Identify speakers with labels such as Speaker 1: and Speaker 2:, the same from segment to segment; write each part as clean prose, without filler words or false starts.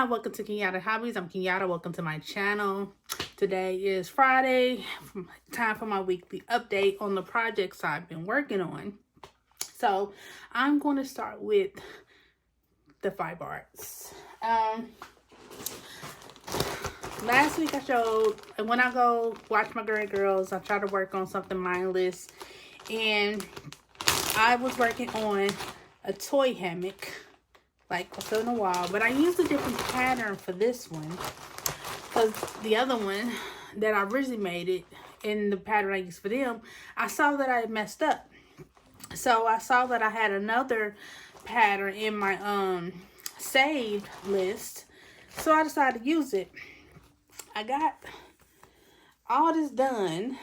Speaker 1: welcome to Kenyatta Hobbies. I'm Kenyatta. Welcome to my channel. Today is Friday. Time for my weekly update on the projects I've been working on. So I'm going to start with the fiber arts. Last week I showed when I go watch my Great Girls, I try to work on something mindless, and I was working on a toy hammock, like what's in a wall, but I used a different pattern for this one because the other one that I originally made it in the pattern I used for them, I saw that I had messed up. So I saw that I had another pattern in my saved list, so I decided to use it. I got all this done,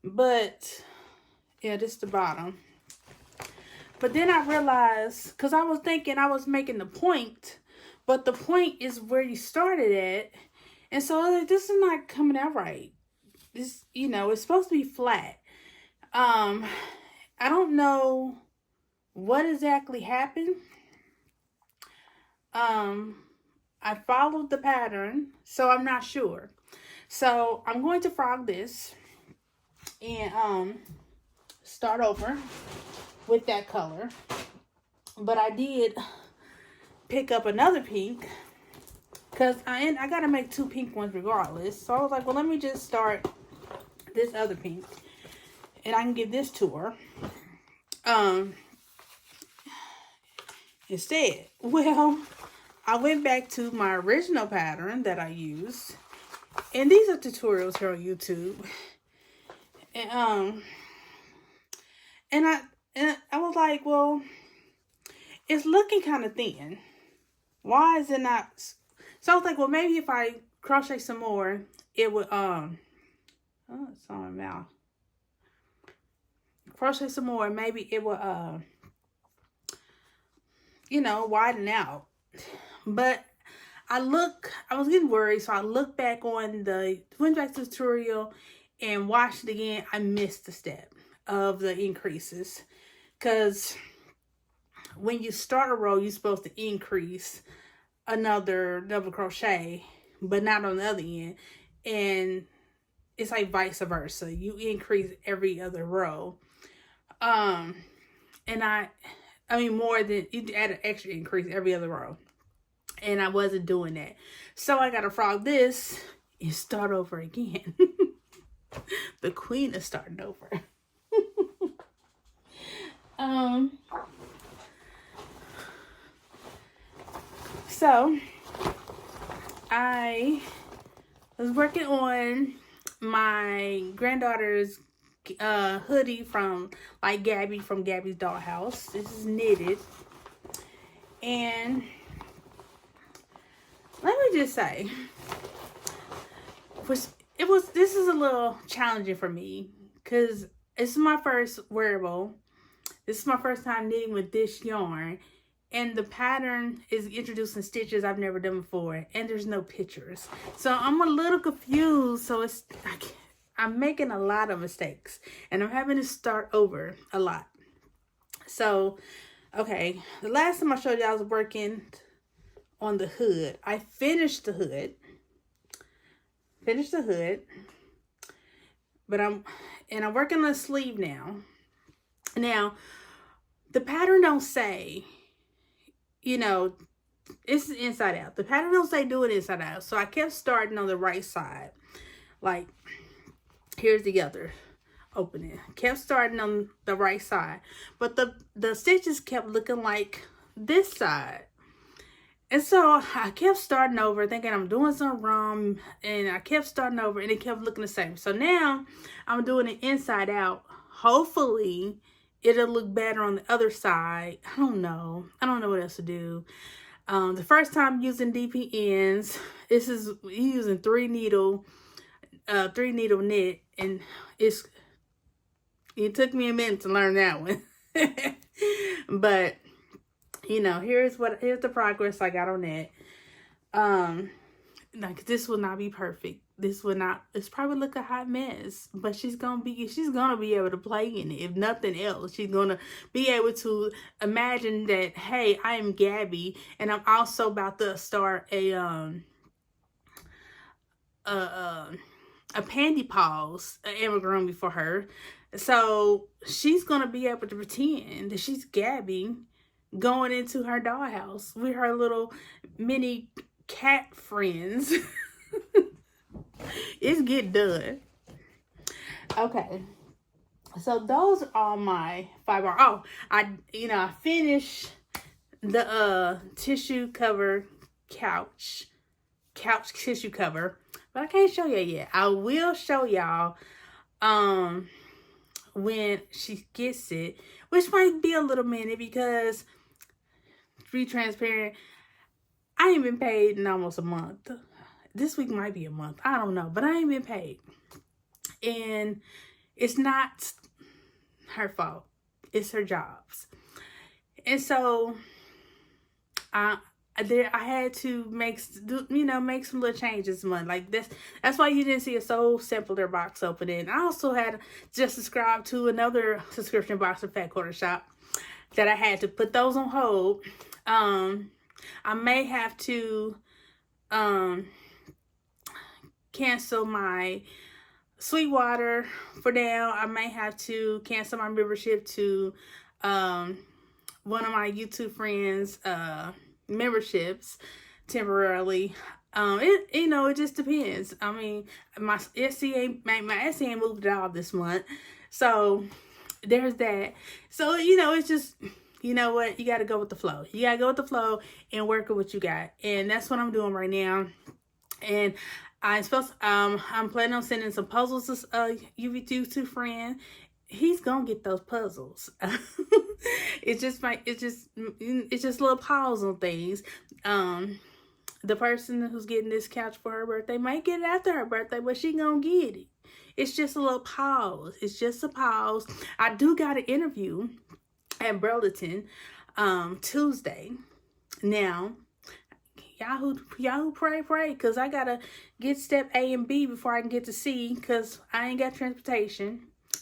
Speaker 1: but yeah, this is the bottom. But then I realized, because I was thinking I was making the point, but the point is where you started at. And so I was like, this is not coming out right. This, it's supposed to be flat. I don't know what exactly happened. I followed the pattern, so I'm not sure. So I'm going to frog this and start over with that color. But I did pick up another pink because I got to make two pink ones regardless. So I was like, well, let me just start this other pink and I can give this to her. Instead, well, I went back to my original pattern that I used, and these are tutorials here on YouTube. And I was like, well, it's looking kind of thin. Why is it not? So I was like, well, maybe if I crochet some more, it would oh, it's on my mouth. Crochet some more, maybe it will widen out. But I was getting worried, so I looked back on went back to the tutorial and watched it again. I missed the step of the increases, because when you start a row, you're supposed to increase another double crochet, but not on the other end. And it's like vice versa. You increase every other row. And I mean more than, you add an extra increase every other row. And I wasn't doing that. So I got to frog this and start over again. The queen is starting over. So I was working on my granddaughter's hoodie from Gabby from Gabby's Dollhouse. This is knitted, and let me just say, this is a little challenging for me because this is my first wearable. This is my first time knitting with this yarn, and the pattern is introducing stitches I've never done before, and there's no pictures. So I'm a little confused. So I'm making a lot of mistakes, and I'm having to start over a lot. So, okay, the last time I showed you I was working on the hood. I finished the hood. But I'm working on the sleeve now. Now, the pattern don't say, it's inside out. The pattern don't say do it inside out. So I kept starting on the right side. Like, here's the other opening. Kept starting on the right side. But the stitches kept looking like this side. And so I kept starting over thinking I'm doing something wrong, and I kept starting over and it kept looking the same. So now I'm doing it inside out. Hopefully it'll look better on the other side. I don't know what else to do. The first time using DPNs, this is using 3 needle knit, and it took me a minute to learn that one. But here's the progress I got on that. Like, this will not be perfect. this would not, it's probably look a hot mess, but she's gonna be able to play in it. If nothing else, she's gonna be able to imagine that, hey, I am Gabby, and I'm also about to start a panty pause amigurumi for her. So she's gonna be able to pretend that she's Gabby going into her dollhouse with her little mini cat friends. It's get done. Okay. So those are all my 5 bar. Oh, I finished the tissue cover couch tissue cover, but I can't show you yet. I will show y'all when she gets it, which might be a little minute because, to be transparent, I ain't been paid in almost a month. This week might be a month. I don't know. But I ain't been paid. And it's not her fault. It's her job's. And so I had to make some little changes this month. Like that's why you didn't see a Soul Simpler box opening. I also had just subscribed to another subscription box for Fat Quarter Shop that I had to put those on hold. I may have to cancel my Sweetwater for now. I may have to cancel my membership to one of my YouTube friends' memberships temporarily. It just depends. I mean, my SCA moved it all this month, so there's that. So it's just, you know what, you got to go with the flow. You got to go with the flow and work with what you got, and that's what I'm doing right now. And I'm planning on sending some puzzles to YouTube friend. He's gonna get those puzzles. It's just little pause on things. The person who's getting this couch for her birthday might get it after her birthday, but she gonna get it. It's just a little pause. It's just a pause. I do got an interview at Burlington Tuesday. Now, Yahoo pray, because I gotta get step A and B before I can get to C, because I ain't got transportation.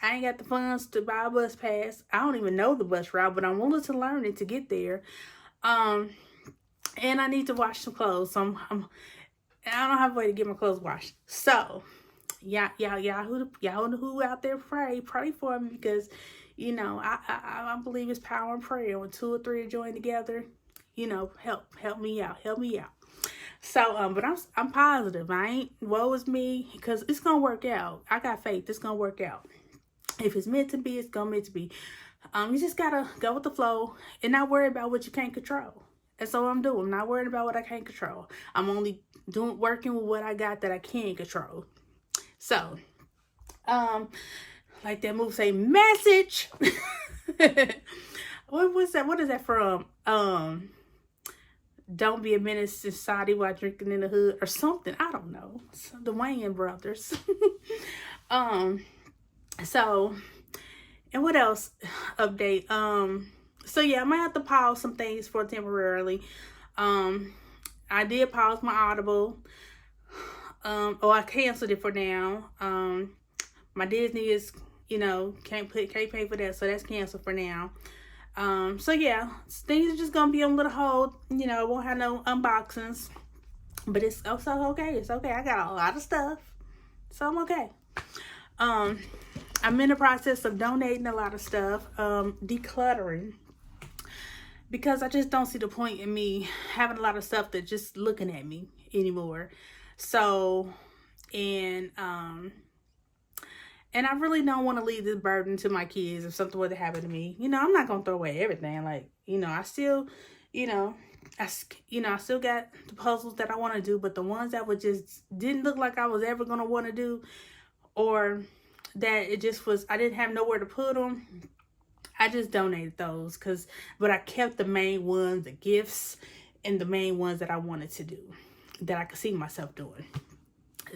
Speaker 1: I ain't got the funds to buy a bus pass. I don't even know the bus route, but I'm willing to learn it to get there. And I need to wash some clothes. So I don't have a way to get my clothes washed. So Yahoo out there, pray for me, because I believe it's power in prayer. When 2 or 3 are joined together, help me out. So, but I'm positive. I ain't, woe is me, because it's going to work out. I got faith. It's going to work out. If it's meant to be, it's meant to be. You just got to go with the flow and not worry about what you can't control. That's all I'm doing. I'm not worried about what I can't control. I'm only working with what I got that I can control. So, like that move say, message. What was that? What is that from? Don't be a menace to society while drinking in the hood or something. I don't know. So, the Wayans brothers. So, and what else? Update. So yeah, I might have to pause some things for temporarily. I did pause my Audible. I canceled it for now. My Disney is, can't pay for that, so that's canceled for now. So yeah, things are just gonna be on a little hold. I won't have no unboxings, but it's also okay. It's okay. I got a lot of stuff, so I'm okay. I'm in the process of donating a lot of stuff, decluttering, because I just don't see the point in me having a lot of stuff that's just looking at me anymore. So, and I really don't want to leave this burden to my kids if something were to happen to me. I'm not going to throw away everything. Like, I still, I still got the puzzles that I want to do, but the ones that didn't look like I was ever going to want to do, or that it just was, I didn't have nowhere to put them, I just donated those. But I kept the main ones, the gifts, and the main ones that I wanted to do, that I could see myself doing.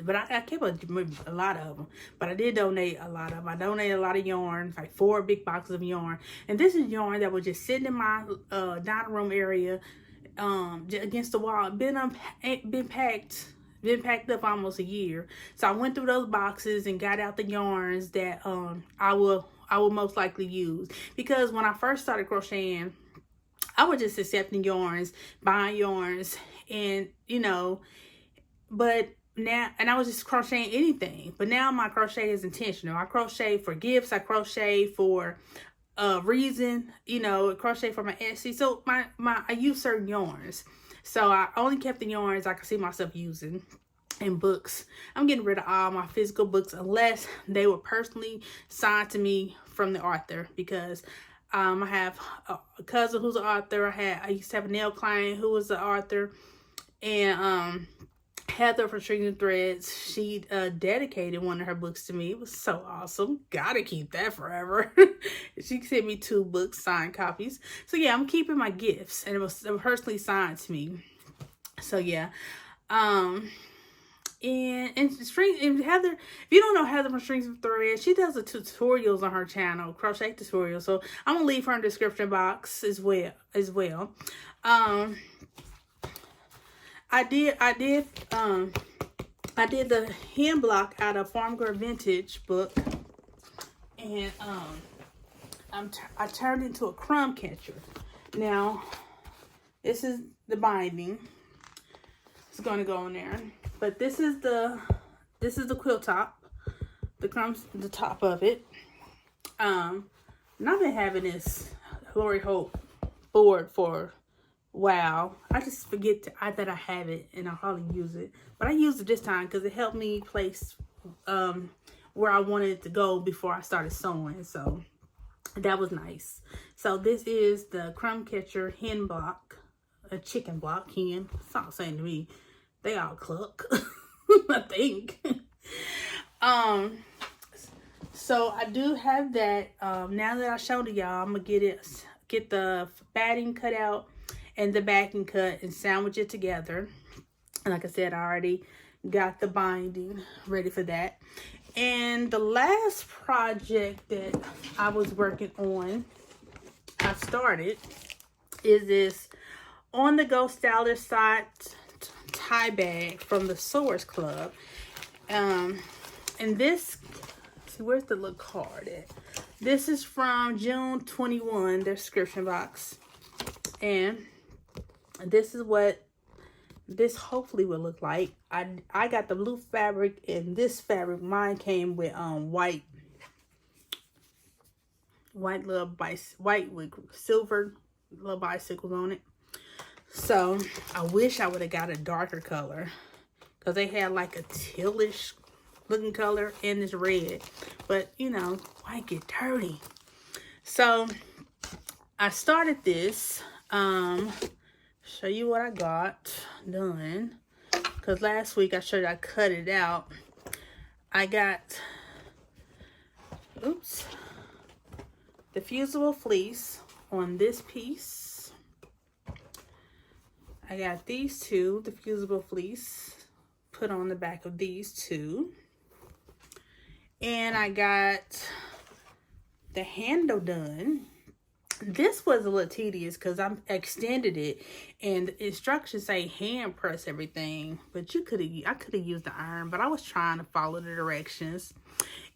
Speaker 1: But I kept a lot of them. But I did donate a lot of them. I donated a lot of yarn, like 4 big boxes of yarn. And this is yarn that was just sitting in my dining room area, against the wall. Been packed, been packed up almost a year. So I went through those boxes and got out the yarns that I will most likely use. Because when I first started crocheting, I was just accepting yarns, buying yarns, and but now, and I was just crocheting anything. But now my crochet is intentional. I crochet for gifts. I crochet for a reason, crochet for my Etsy. So I use certain yarns. So I only kept the yarns I could see myself using. And books, I'm getting rid of all my physical books unless they were personally signed to me from the author, because I have a cousin who's an author. I used to have a nail client who was the author, and Heather from Strings and Threads, she dedicated one of her books to me. It was so awesome. Gotta keep that forever. She sent me 2 books, signed copies. So yeah, I'm keeping my gifts, and it was personally signed to me. So yeah. And Heather, if you don't know Heather from Strings and Threads, she does the tutorials on her channel, crochet tutorials. So I'm gonna leave her in the description box as well. I did the hem block out of Farm Girl Vintage book, and I turned it into a crumb catcher. Now, this is the binding. It's gonna go in there. But this is the quilt top, the top of it. And I've been having this Lori Hope board for a while. I just forget that I have it, and I hardly use it. But I used it this time because it helped me place where I wanted it to go before I started sewing. So that was nice. So this is the crumb catcher hen block, a chicken block hen. It's all the same to me. They all cluck, I think. So I do have that. Now that I showed y'all, I'm gonna get the batting cut out and the backing cut and sandwich it together. And like I said, I already got the binding ready for that. And the last project that I was working on, I started, is this On the Go Stylish Side tie bag from the Sewers Club. And this, see, where's the little card at? This is from June 21, their description box. And this is what this hopefully will look like. I got the blue fabric, and this fabric, mine came with white with silver little bicycles on it. So I wish I would have got a darker color, because they had like a tealish looking color and this red, but white get dirty. So I started this. Show you what I got done, because last week I showed you I cut it out. I got the fusible fleece on this piece. I got these 2, the fusible fleece, put on the back of these 2. And I got the handle done. This was a little tedious because I extended it, and the instructions say hand press everything, but I could have used the iron, but I was trying to follow the directions.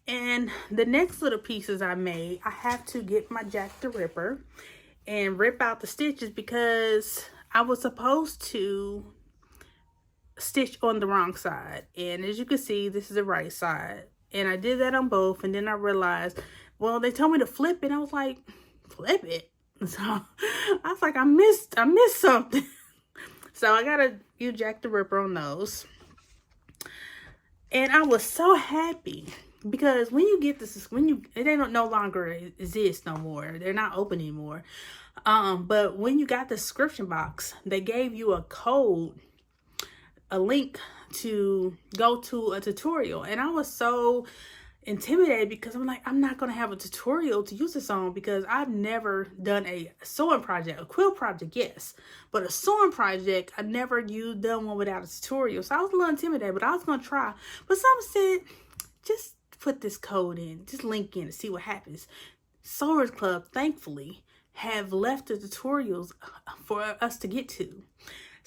Speaker 1: And the next little pieces I made, I have to get my Jack the Ripper and rip out the stitches, because I was supposed to stitch on the wrong side, and as you can see, this is the right side, and I did that on both. And then I realized, well, they told me to flip it. I was like, flip it? So I was like, I missed something. So I gotta use Jack the Ripper on those. And I was so happy, because when you get this, they don't no longer exist no more. They're not open anymore. But when you got the description box, they gave you a code, a link to go to a tutorial. And I was so intimidated, because I'm like, I'm not going to have a tutorial to use this on, because I've never done a sewing project. A quilt project, yes, but a sewing project, I never done one without a tutorial. So I was a little intimidated, but I was going to try. But someone said, just put this code in, just link in to see what happens. Sewers Club, thankfully, have left the tutorials for us to get to.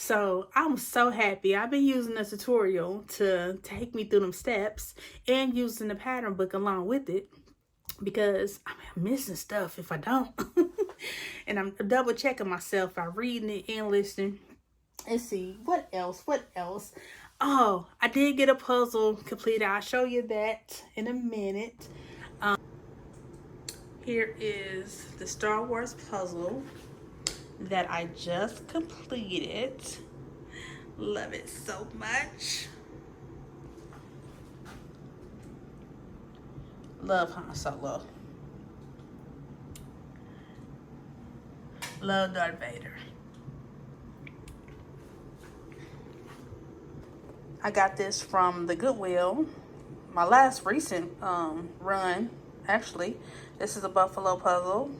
Speaker 1: So I'm so happy. I've been using the tutorial to take me through them steps and using the pattern book along with it, because I'm missing stuff if I don't. And I'm double checking myself by reading it and listening. Let's see, what else? Oh, I did get a puzzle completed. I'll show you that in a minute. Here is the Star Wars puzzle that I just completed. Love it so much. Love Han Solo. Love Darth Vader. I got this from the Goodwill. My last recent run, actually. This is a Buffalo puzzle.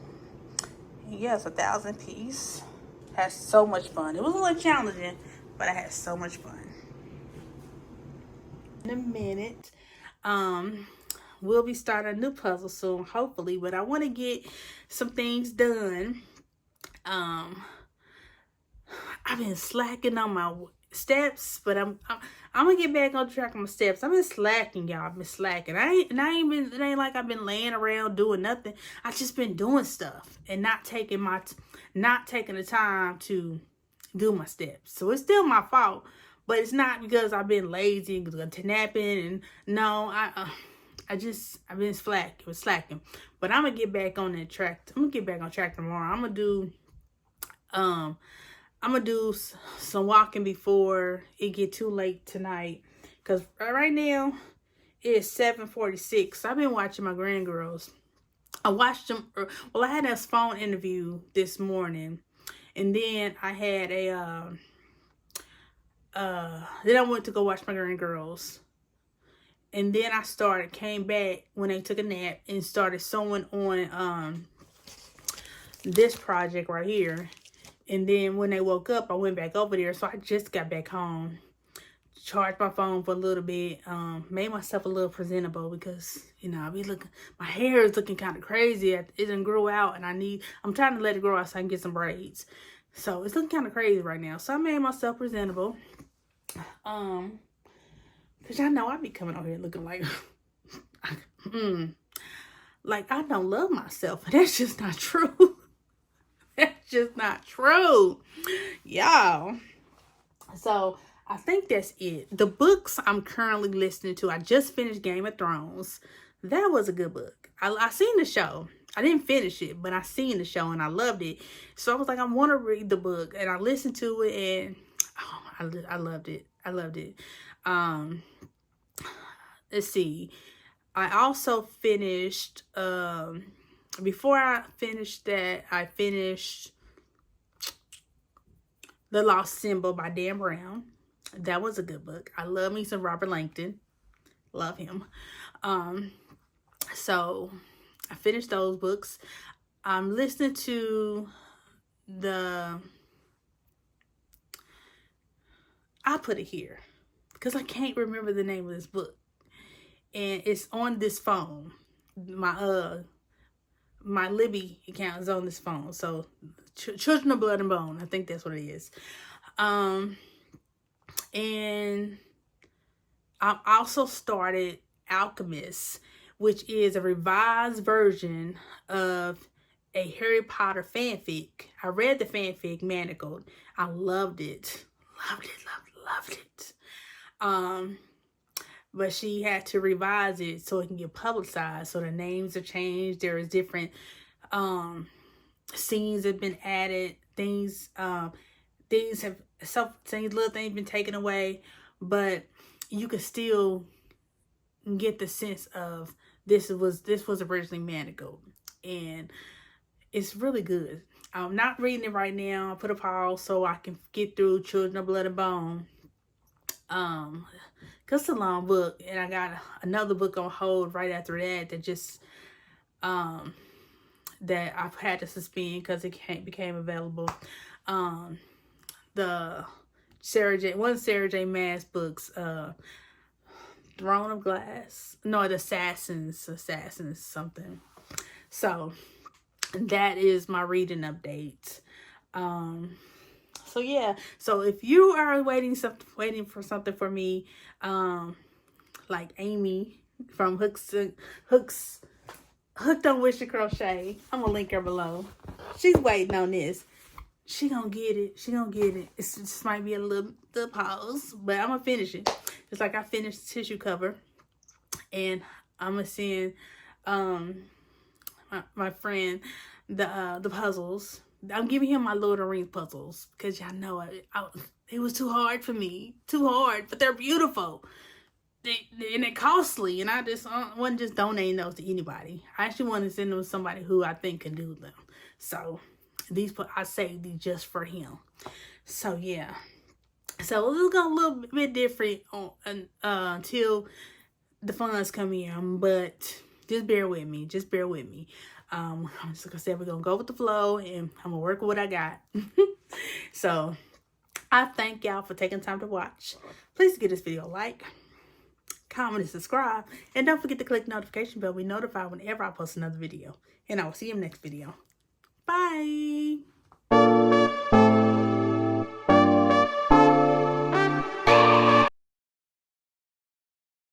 Speaker 1: Yes, 1,000 piece. Had so much fun. It was a little challenging, but I had so much fun. In a minute, we'll be starting a new puzzle soon, hopefully, but I want to get some things done. I've been slacking on my steps, but I'm gonna get back on track on my steps. I've been slacking, y'all. I've been slacking. It ain't like I've been laying around doing nothing. I just been doing stuff and not taking the time to do my steps. So it's still my fault, but it's not because I've been lazy and napping. And no, I've been slacking. But I'm gonna get back on that track. I'm gonna get back on track tomorrow. I'm gonna do some walking before it get too late tonight, because right now it's 7:46. So I've been watching my grandgirls. I watched them. Well, I had a phone interview this morning, and then I had then I went to go watch my grandgirls, and then I came back when they took a nap and started sewing on this project right here. And then when they woke up, I went back over there. So I just got back home, charged my phone for a little bit, made myself a little presentable, because, you know, my hair is looking kind of crazy. It didn't grow out, and I'm trying to let it grow out so I can get some braids. So it's looking kind of crazy right now. So I made myself presentable. Cause y'all know I be coming out here looking like, like I don't love myself. That's just not true. That's just not true, y'all. So I think that's it. The books I'm currently listening to, I just finished Game of Thrones. That was a good book. I seen the show. I didn't finish it, but I seen the show and I loved it. So I was like, I want to read the book, and I listened to it, and I loved it. I loved it. Let's see. I also finished before I finished that, I finished The Lost Symbol by Dan Brown. That was a good book. I love me some Robert Langdon. Love him. So I finished those books. I'm listening to I'll put it here because I can't remember the name of this book. And it's on this phone. My Libby account is on this phone. So Children of Blood and Bone, I think that's what it is. And I also started Alchemist, which is a revised version of a Harry Potter fanfic. I read the fanfic, Manacled. I loved it. Loved it. But she had to revise it so it can get publicized. So the names are changed. There is different scenes have been added. Things little things been taken away, but you can still get the sense of this was originally Manacled, and it's really good. I'm not reading it right now. I put a pause so I can get through Children of Blood and Bone. Cause it's a long book, and I got another book on hold right after that just that I've had to suspend because it became available. The Sarah J Maas books, Throne of Glass. No, the Assassins something. So that is my reading update. So yeah, so if you are waiting for something for me, like Amy from Hooked on Wishing Crochet, I'm gonna link her below. She's waiting on this. She gonna get it. She gonna get it. It just might be a little pause, but I'm gonna finish it. Just like I finished the tissue cover, and I'm gonna send my friend the puzzles. I'm giving him my Lord of the Rings puzzles because y'all know it was too hard for me. Too hard, but they're beautiful. And they're costly, and I just wasn't just donating those to anybody. I actually want to send them to somebody who I think can do them. So I saved these just for him. So yeah. So this is going a little bit different until the funds come in, but just bear with me. Just bear with me. I'm just gonna say we're gonna go with the flow, and I'm gonna work with what I got. So I thank y'all for taking time to watch. Please give this video a like, comment, and subscribe, and don't forget to click the notification bell to be notified whenever I post another video. And I will see you in the next video. Bye.